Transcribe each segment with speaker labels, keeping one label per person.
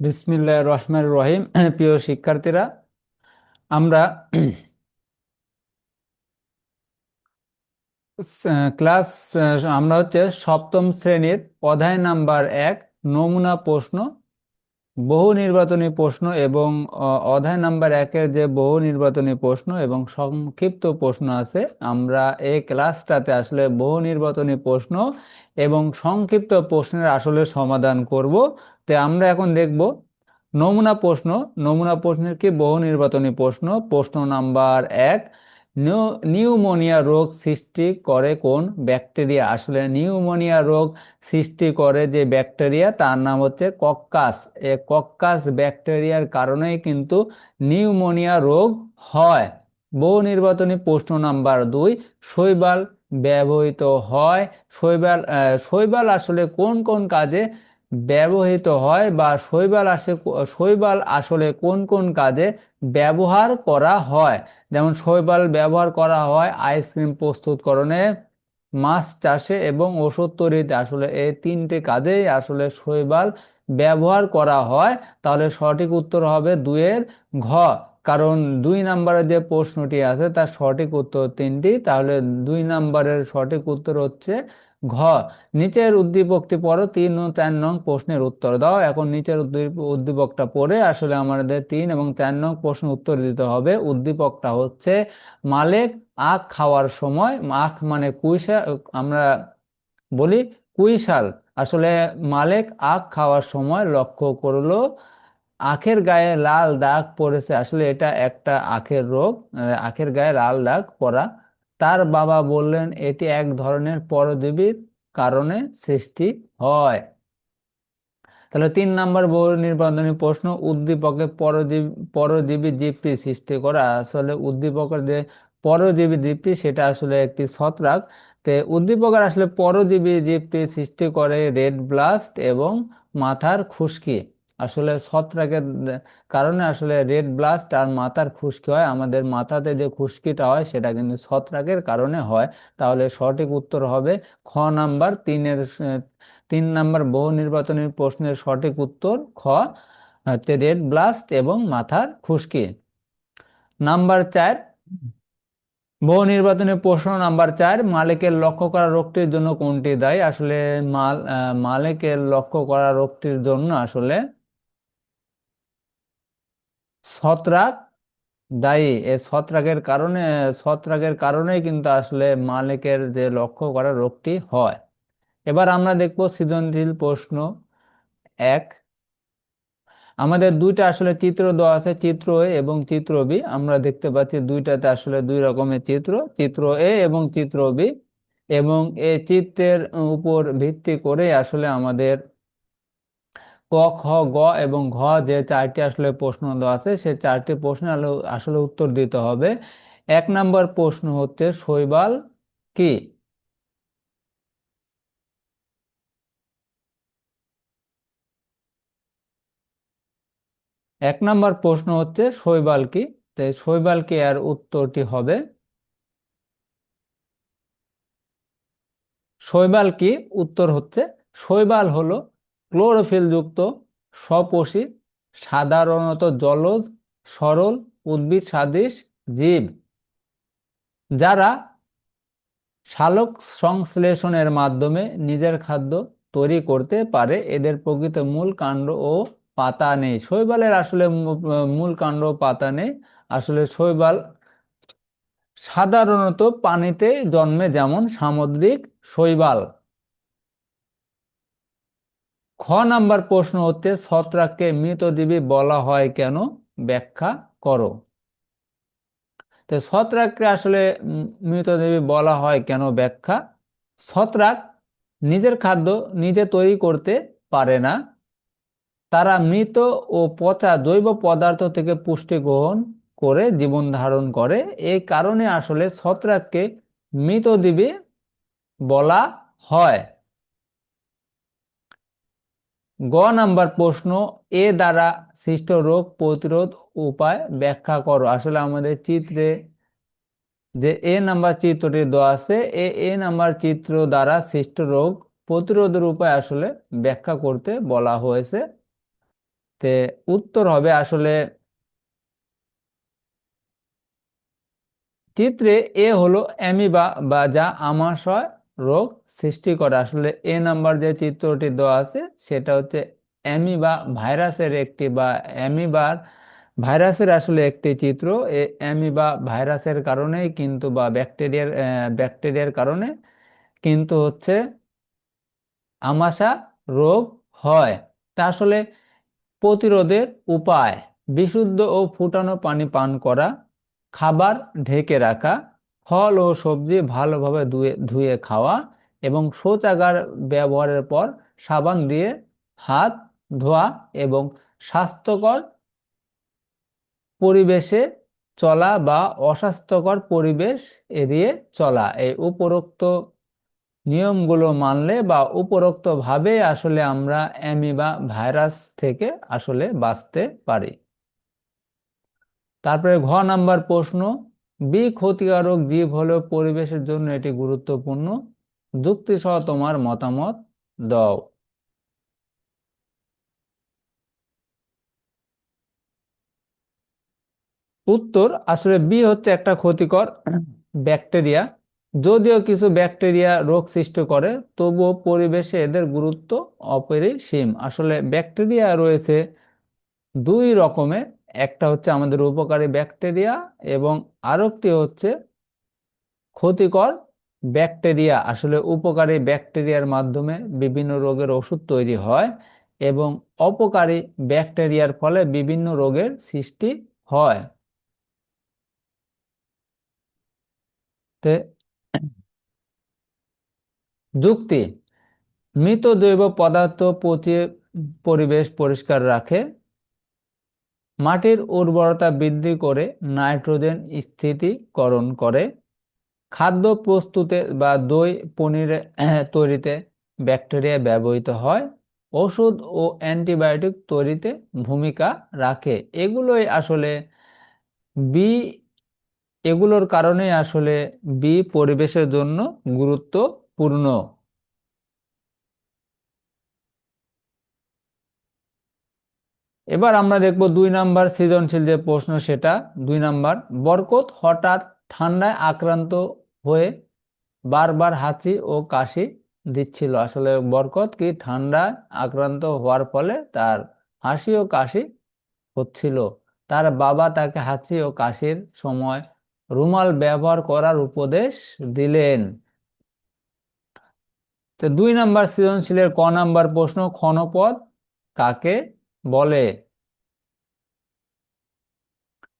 Speaker 1: বিসমিল্লাহির রহমানির রহিম। প্রিয় শিক্ষার্থীরা, আমরা ক্লাস আমরা হচ্ছে সপ্তম শ্রেণীর অধ্যায় নাম্বার 1 নমুনা প্রশ্ন, বহু নির্বাচনী প্রশ্ন এবং অধ্যায় নাম্বার 1-এর যে বহু নির্বাচনী প্রশ্ন এবং সংক্ষিপ্ত প্রশ্ন আছে, আমরা এই ক্লাসটাতে আসলে বহু নির্বাচনী প্রশ্ন এবং সংক্ষিপ্ত প্রশ্নের আসলে সমাধান করব। তো আমরা এখন দেখব নমুনা প্রশ্ন। নমুনা প্রশ্নের কি বহু নির্বাচনী প্রশ্ন। প্রশ্ন নাম্বার 1, নিউমোনিয়া রোগ সৃষ্টি করে কোন ব্যাকটেরিয়া? আসলে নিউমোনিয়া রোগ সৃষ্টি করে যে ব্যাকটেরিয়া, তার নাম হচ্ছে কক্কাস। এই কক্কাস ব্যাকটেরিয়ার কারণেই কিন্তু নিউমোনিয়া রোগ হয়। বহু নির্বাচনী প্রশ্ন নাম্বার 2, শৈবাল ব্যবহৃত হয়। শৈবাল আসলে কোন কোন কাজে ব্যবহৃত হয়, বা শৈবাল আসলে কোন কোন কাজে ব্যবহার করা হয়? যেমন শৈবাল ব্যবহার করা হয় আইসক্রিম প্রস্তুতকরণে, মাছ চাষে এবং ওষুধ তৈরিতে। আসলে এই তিনটে কাজেই আসলে শৈবাল ব্যবহার করা হয়। তাহলে সঠিক উত্তর হবে 2-এর ঘ। কারণ 2 নম্বরের যে প্রশ্নটি আছে তার সঠিক উত্তর 3টি, তাহলে 2 নম্বরের সঠিক উত্তর হচ্ছে ঘ। নিচের উদ্দীপকটি পড়ো, 3 ও 4 নং প্রশ্নের উত্তর দাও। এখন নিচের উদ্দীপকটা পড়ে আসলে আমাদের 3 এবং 4 নং প্রশ্নের উত্তর দিতে হবে। উদ্দীপকটা হচ্ছে, মালেক আখ খাওয়ার সময়, আখ মানে কুইশা, আমরা বলি কুইশাল। আসলে মালেক আখ খাওয়ার সময় লক্ষ্য করলো আখের গায়ে লাল দাগ পড়েছে। আসলে এটা একটা আখের রোগ, আখের গায়ে লাল দাগ পড়া। তার বাবা বললেন এটি এক ধরনের পরজীবীর কারণে সৃষ্টি হয়। তাহলে 3 নম্বর বহু নির্বাচনী প্রশ্ন, উদ্দীপকে পরজীবী জীবটি সৃষ্টি করা। আসলে উদ্দীপকের যে পরজীবী জীবটি সেটা আসলে একটি ছত্রাক। তে উদ্দীপকের আসলে পরজীবী জীবটি সৃষ্টি করে রেড ব্লাস্ট এবং মাথার খুশকি। আসলে ছত্রাকের কারণে আসলে রেড ব্লাস্ট আর মাথার খুশকি হয়। আমাদের মাথাতে যে খুশকিটা হয় সেটা কিন্তু ছত্রাকের কারণে হয়। তাহলে সঠিক উত্তর হবে খ নাম্বার। 3 নাম্বার বহু নির্বাচনী প্রশ্নের সঠিক উত্তর খ হচ্ছে রেড ব্লাস্ট এবং মাথার খুশকি। নাম্বার 4, বহু নির্বাচনী প্রশ্ন নাম্বার 4, মালিকের লক্ষ্য করা রোগটির জন্য কোনটি দায়ী? আসলে মালিকের লক্ষ্য করা রোগটির জন্য আসলে ছত্রাক দায়ী। এই ছত্রাকের কারণেই কিন্তু আসলে মালিকের যে লক্ষ্য করা রোগটি হয়। এবার আমরা দেখব সৃজনশীল প্রশ্ন 1। আমাদের দুইটা আসলে চিত্র দেওয়া আছে, চিত্র এ এবং চিত্র বি। আমরা দেখতে পাচ্ছি দুইটাতে আসলে দুই রকমের চিত্র, চিত্র এ এবং চিত্র বি। এবং এই চিত্রের উপর ভিত্তি করে আসলে আমাদের ক, খ, গ এবং ঘ যে 4টি আসলে প্রশ্ন দেওয়া আছে, সেই 4টি প্রশ্ন আসলে উত্তর দিতে হবে। 1 নম্বর প্রশ্ন হচ্ছে শৈবাল কি? 1 নম্বর প্রশ্ন হচ্ছে শৈবাল কি? তাই শৈবাল কি, এর উত্তরটি হবে শৈবাল কি। উত্তর হচ্ছে শৈবাল হলো ক্লোরোফিল যুক্ত স্বপোষী, সাধারণত জলজ, সরল, উদ্ভিদ সদৃশ জীব, যারা সালোক সংশ্লেষণের মাধ্যমে নিজের খাদ্য তৈরি করতে পারে। এদের প্রকৃত মূল কাণ্ড ও পাতা নেই। শৈবালের আসলে মূল কাণ্ড ও পাতা নেই। আসলে শৈবাল সাধারণত পানিতে জন্মে, যেমন সামুদ্রিক শৈবাল। খ নাম্বার প্রশ্ন হচ্ছে ছত্রাককে মৃতজীবী বলা হয় কেন? ব্যাখ্যা করো। তো ছত্রাককে আসলে মৃতজীবী বলা হয় কেন, ব্যাখ্যা। ছত্রাক নিজের খাদ্য নিজে তৈরি করতে পারে না। তারা মৃত ও পচা জৈব পদার্থ থেকে পুষ্টি গ্রহণ করে জীবন ধারণ করে। এই কারণে আসলে ছত্রাককে মৃতজীবী বলা হয়। গ নাম্বার প্রশ্ন, এ দ্বারা সৃষ্ট রোগ প্রতিরোধ উপায় ব্যাখ্যা করো। আসলে আমাদের চিত্রে যে এ নাম্বার চিত্রটি দেওয়া আছে, এ নাম্বার চিত্র দ্বারা সৃষ্ট রোগ প্রতিরোধের উপায় আসলে ব্যাখ্যা করতে বলা হয়েছে। তে উত্তর হবে আসলে চিত্রে এ হলো অ্যামিবা বা যা আমাশয় রোগ সৃষ্টি করে। আসলে এ নাম্বার যে চিত্রটি দেওয়া আছে সেটা হচ্ছে অ্যামিবা ভাইরাসের একটি বা অ্যামিবার ভাইরাসের আসলে একটি চিত্র। এই অ্যামিবা ভাইরাসের কারণেই কিন্তু বা ব্যাকটেরিয়ার কারণে কিন্তু হচ্ছে আমাশা রোগ হয়। তা আসলে প্রতিরোধের উপায়: বিশুদ্ধ ও ফুটানো পানি পান করা, খাবার ঢেকে রাখা, ফল ও সবজি ভালোভাবে ধুয়ে ধুয়ে খাওয়া এবং শৌচাগার ব্যবহারের পর সাবান দিয়ে হাত ধোয়া এবং স্বাস্থ্যকর পরিবেশে চলা বা অস্বাস্থ্যকর পরিবেশ এড়িয়ে চলা। এই উপরোক্ত নিয়মগুলো মানলে বা উপরোক্ত ভাবে আসলে আমরা অ্যামিবা ভাইরাস থেকে আসলে বাঁচতে পারি। তারপরে ঘ নাম্বার প্রশ্ন, ক্ষতিকারক জীব হলেও পরিবেশের জন্য এটি গুরুত্বপূর্ণ, যুক্তি সহ তোমার মতামত দাও। উত্তর আসলে হচ্ছে একটা ক্ষতিকর ব্যাকটেরিয়া। যদিও কিছু ব্যাকটেরিয়া রোগ সৃষ্টি করে, তবুও পরিবেশে এদের গুরুত্ব অপরিসীম। আসলে ব্যাকটেরিয়া রয়েছে দুই রকমের, একটা হচ্ছে আমাদের উপকারী ব্যাকটেরিয়া এবং আরেকটি হচ্ছে ক্ষতিকর ব্যাকটেরিয়া। আসলে উপকারী ব্যাকটেরিয়ার মাধ্যমে বিভিন্ন রোগের ওষুধ তৈরি হয় এবং অপকারী ব্যাকটেরিয়ার ফলে বিভিন্ন রোগের সৃষ্টি হয়। তে যুক্তি: মৃত জৈব পদার্থ পচিয়ে পরিবেশ পরিষ্কার রাখে, মাটির উর্বরতা বৃদ্ধি করে, নাইট্রোজেন স্থিতিকরণ করে, খাদ্য প্রস্তুতে বা দই পনির তৈরিতে ব্যাকটেরিয়া ব্যবহৃত হয়, ওষুধ ও অ্যান্টিবায়োটিক তৈরিতে ভূমিকা রাখে। এগুলোই আসলে বি এগুলোর কারণে আসলে পরিবেশের জন্য গুরুত্বপূর্ণ। এবার আমরা দেখব 2 নাম্বার সৃজনশীল যে প্রশ্ন সেটা। 2 নাম্বার, বরকত হঠাৎ ঠান্ডায় আক্রান্ত হয়ে বারবার হাঁচি ও কাশি দিচ্ছিল। আসলে বরকত কি ঠান্ডায় আক্রান্ত হওয়ার ফলে তার হাসি ও কাশি হচ্ছিল। তার বাবা তাকে হাঁচি ও কাশির সময় রুমাল ব্যবহার করার উপদেশ দিলেন। তো 2 নাম্বার সৃজনশীলের ক নাম্বার প্রশ্ন, ক্ষণপদ কাকে বলে?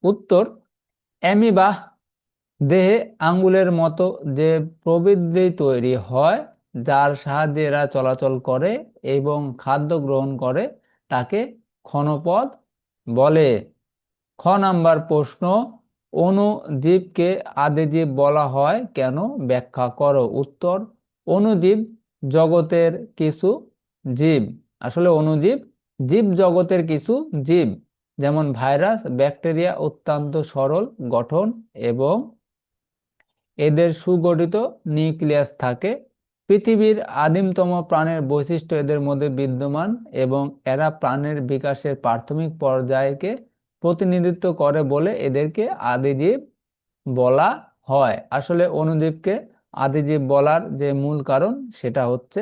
Speaker 1: উত্তর, অ্যামিবা দেহে আঙ্গুলের মতো যে প্রবৃদ্ধি তৈরি হয়, যার সাহায্যে এরা চলাচল করে এবং খাদ্য গ্রহণ করে, তাকে ক্ষণপদ বলে। খ নাম্বার প্রশ্ন, অণুজীবকে আদিজীব বলা হয় কেন, ব্যাখ্যা করো। উত্তর, অণুজীব জগতের কিছু জীব। আসলে অণুজীব জীব জগতের কিছু জীব, যেমন ভাইরাস, ব্যাকটেরিয়া অত্যন্ত সরল গঠন এবং এদের সুগঠিত নিউক্লিয়াস থাকে। পৃথিবীর আদিমতম প্রাণের বৈশিষ্ট্য এদের মধ্যে বিদ্যমান এবং এরা প্রাণের বিকাশের প্রাথমিক পর্যায়কে প্রতিনিধিত্ব করে বলে এদেরকে আদিজীব বলা হয়। আসলে অণুজীবকে আদিজীব বলার যে মূল কারণ সেটা হচ্ছে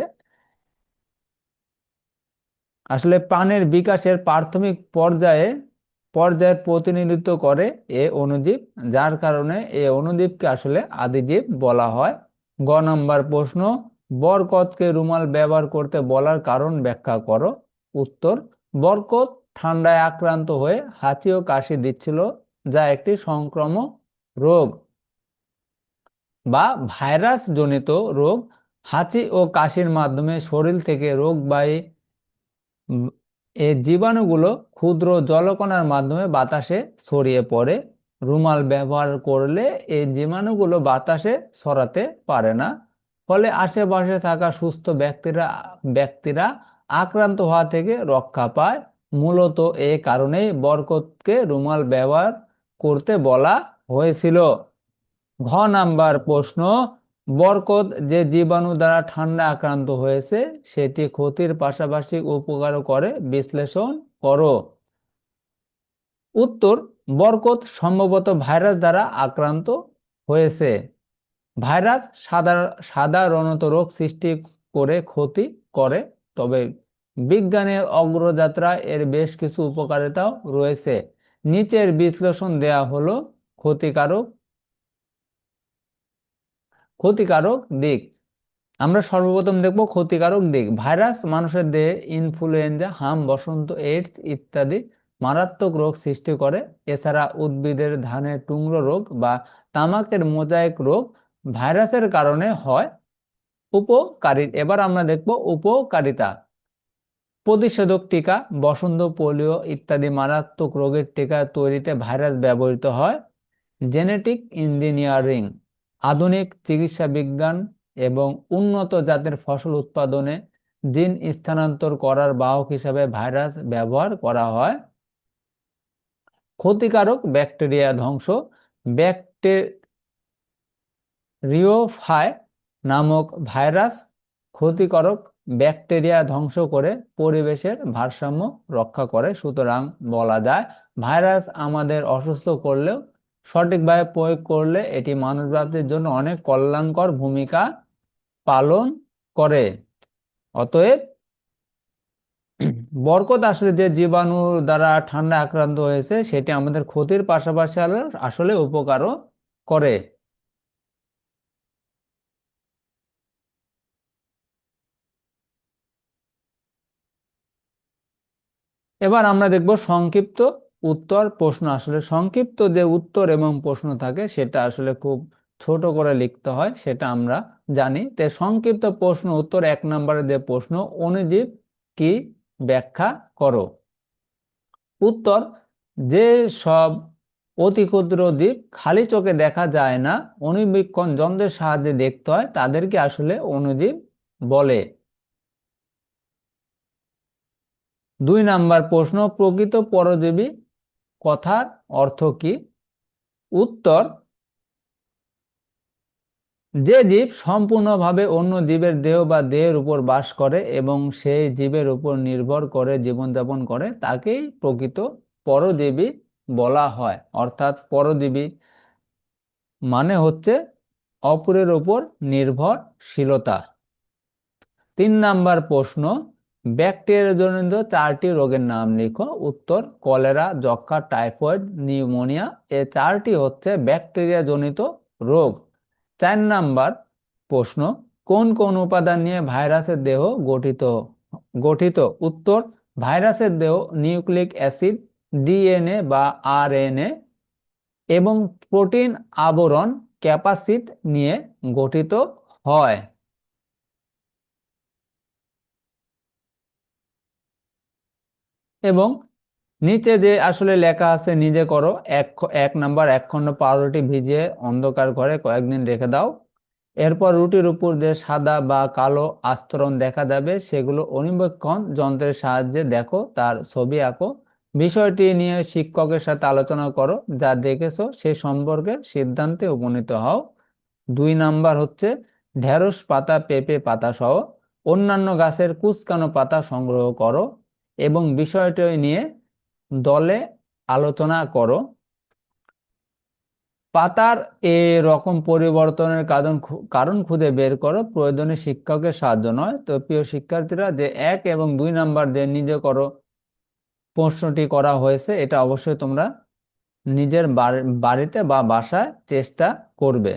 Speaker 1: আসলে প্রাণের বিকাশের প্রাথমিক পর্যায়ের প্রতিনিধিত্ব করে এ অণুজীব, যার কারণে এ অণুজীবকে আসলে আদিজীব বলা হয়। গ নাম্বার প্রশ্ন, বরকতকে রুমাল ব্যবহার করতে বলার কারণ ব্যাখ্যা করো। উত্তর, বরকত ঠান্ডায় আক্রান্ত হয়ে হাঁচি ও কাশি দিচ্ছিল, যা একটি সংক্রামক রোগ বা ভাইরাস জনিত রোগ। হাঁচি ও কাশির মাধ্যমে শরীর থেকে রোগবাহী এই জীবাণুগুলো ক্ষুদ্র জলকণার মাধ্যমে বাতাসে ছড়িয়ে পড়ে। রুমাল ব্যবহার করলে এই জীবাণুগুলো বাতাসে ছড়াতে পারে না, ফলে আশেপাশে থাকা সুস্থ ব্যক্তিরা আক্রান্ত হওয়া থেকে রক্ষা পায়। মূলত এই কারণেই বরকতকে রুমাল ব্যবহার করতে বলা হয়েছিল। ঘ নাম্বার প্রশ্ন, বরকত যে জীবাণু দ্বারা ঠান্ডা আক্রান্ত হয়েছে সেটি ক্ষতির পাশাপাশি উপকারও করে, বিশ্লেষণ করো। উত্তর, বরকত সম্ভবত ভাইরাস দ্বারা আক্রান্ত হয়েছে। ভাইরাস সাধারণত রোগ সৃষ্টি করে ক্ষতি করে, তবে বিজ্ঞানের অগ্রযাত্রায় এর বেশ কিছু উপকারিতাও রয়েছে। নিচের বিশ্লেষণ দেয়া হলো ক্ষতিকারক ক্ষতিকারক দিক। আমরা সর্বপ্রথম দেখব ক্ষতিকারক দিক। ভাইরাস মানুষের দেহে ইনফ্লুয়েঞ্জা, হাম, বসন্ত, এইডস ইত্যাদি মারাত্মক রোগ সৃষ্টি করে। এছাড়া উদ্ভিদের ধানের টুকরো রোগ বা তামাকের মোজাইক রোগ ভাইরাসের কারণে হয়। এবার আমরা দেখব উপকারিতা। প্রতিষেধক টিকা, বসন্ত, পোলিও ইত্যাদি মারাত্মক রোগের টিকা তৈরিতে ভাইরাস ব্যবহৃত হয়। জেনেটিক ইঞ্জিনিয়ারিং, আধুনিক চিকিৎসা বিজ্ঞান এবং উন্নত জাতের ফসল উৎপাদনে জিন স্থানান্তর করার বাহক হিসাবে ভাইরাস ব্যবহার করা হয়। ক্ষতিকারক ব্যাকটেরিয়া ধ্বংস, ব্যাকটেরিওফায় নামক ভাইরাস ক্ষতিকারক ব্যাকটেরিয়া ধ্বংস করে পরিবেশের ভারসাম্য রক্ষা করে। সুতরাং বলা যায় ভাইরাস আমাদের অসুস্থ করলেও সঠিকভাবে প্রয়োগ করলে এটি মানবজাতির জন্য অনেক কল্যাণকর ভূমিকা পালন করে। অতএব বরকত আসলে যে জীবাণু দ্বারা ঠান্ডা আক্রান্ত হয়েছে সেটি আমাদের ক্ষতির পাশাপাশি আসলে উপকারও করে। এবার আমরা দেখব সংক্ষিপ্ত উত্তর প্রশ্ন। আসলে সংক্ষিপ্ত যে উত্তর এবং প্রশ্ন থাকে সেটা আসলে খুব ছোট করে লিখতে হয়, সেটা আমরা জানি। তো সংক্ষিপ্ত প্রশ্ন উত্তর 1 নম্বরে যে প্রশ্ন, অণুজীব কি ব্যাখ্যা করো। উত্তর, যে সব অতি ক্ষুদ্র জীব খালি চোখে দেখা যায় না, অণুবীক্ষণ যন্ত্রের সাহায্যে দেখতে হয়, তাদেরকে আসলে অণুজীব বলে। 2 নাম্বার প্রশ্ন, প্রকৃত পরজীবী কথার অর্থ কি। উত্তর, যে জীব সম্পূর্ণভাবে অন্য জীবের দেহ বা দেহের উপর বাস করে এবং সেই জীবের উপর নির্ভর করে জীবনযাপন করে তাকেই প্রকৃত পরজীবী বলা হয়। অর্থাৎ পরজীবী মানে হচ্ছে অপরের উপর নির্ভরশীলতা। 3 নাম্বার প্রশ্ন, ব্যাকটেরিয়া জনিত 4টি রোগের নাম লিখো। উত্তর, কলেরা, যক্ষ্মা, টাইফয়েড, নিউমোনিয়া। এই 4টি হচ্ছে ব্যাকটেরিয়া জনিত রোগ। 4 নাম্বার প্রশ্ন, কোন কোন উপাদান নিয়ে ভাইরাসের দেহ গঠিত গঠিত উত্তর, ভাইরাসের দেহ নিউক্লিক অ্যাসিড, ডিএনএ বা আরএনএ এবং প্রোটিন আবরণ ক্যাপাসিড নিয়ে গঠিত হয়। এবং নিচে যে আসলে লেখা আছে নিজে করো। 1 নাম্বার, 1 খণ্ড পাউরুটি ভিজিয়ে অন্ধকার ঘরে কয়েকদিন রেখে দাও। এরপর রুটির উপর যে সাদা বা কালো আস্তরণ দেখা যাবে সেগুলো অণুবীক্ষণ যন্ত্রের সাহায্যে দেখো, তার ছবি আঁকো। বিষয়টি নিয়ে শিক্ষকের সাথে আলোচনা করো, যা দেখেছো সে সম্পর্কে সিদ্ধান্তে উপনীত হও। 2 নাম্বার হচ্ছে ঢেঁড়স পাতা, পেঁপে পাতা সহ অন্যান্য গাছের কুঁচকানো পাতা সংগ্রহ করো এবং বিষয়টি নিয়ে দলে আলোচনা করো। পাতার এ রকম পরিবর্তনের কারণ খুঁজে বের করো, প্রয়োজনে শিক্ষকের সাহায্য নয়। তো প্রিয় শিক্ষার্থীরা, যে 1 এবং 2 নাম্বার যে নিজে করো প্রশ্নটি করা হয়েছে এটা অবশ্যই তোমরা নিজের বাড়িতে বা বাসায় চেষ্টা করবে।